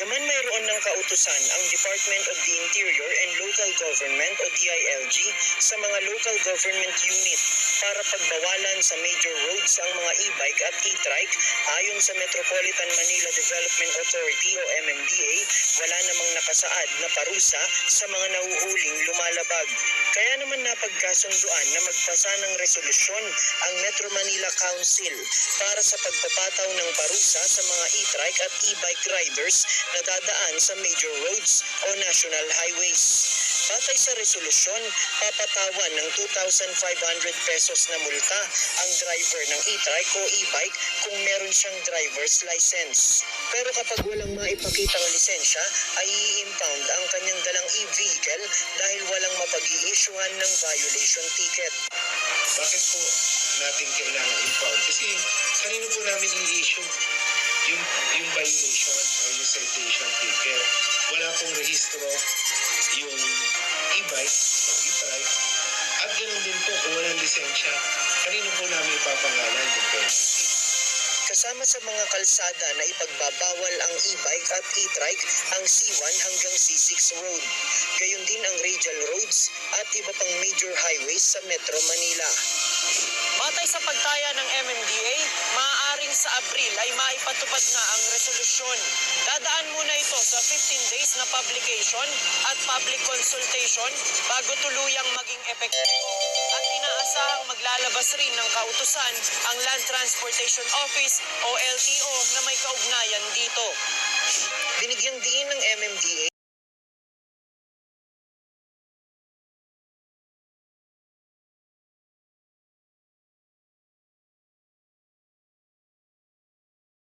Bagaman mayroon ng kautusan ang Department of the Interior and Local Government o DILG sa mga local government unit para pagbawalan sa major roads ang mga e-bike at e-trike, ayon sa Metropolitan Manila Development Authority o MMDA, wala namang nakasaad na parusa sa mga nahuhuling lumalabag. Kaya naman napagkasunduan na magpasa ng resolusyon ang Metro Manila Council para sa pagpapataw ng parusa sa mga e-trike at e-bike riders na dadaan sa major roads o national highways. Batay sa resolusyon, papatawan ng 2,500 pesos na multa ang driver ng e-trike o e-bike kung meron siyang driver's license. Pero kapag walang maipakitang lisensya, ay i-impound ang kanyang dalang e-vehicle dahil walang mapag-i-issuehan ng violation ticket. Bakit po natin kailangan impound? Kasi kanino po namin i-issue yung violation o yung citation ticket. Wala pong rehistro yung e-bike o e-trike. At ganoon din po kung walang lisensya, kanino po namin ipapangalan yung penalty. Kasama sa mga kalsada na ipagbabawal ang e-bike at e-trike ang C1 hanggang C6 road. Gayon din ang radial roads at iba pang major highways sa Metro Manila. Batay sa pagtaya ng MMDA, maaaring sa Abril ay maipatupad na ang resolusyon. Dadaan muna ito sa 15 days na publication at public consultation bago tuluyang maging epektibo. At inaasahang maglalabas rin ng kautusan ang Land Transportation Office o LTO na may kaugnayan dito. Binigyang diin ng MMDA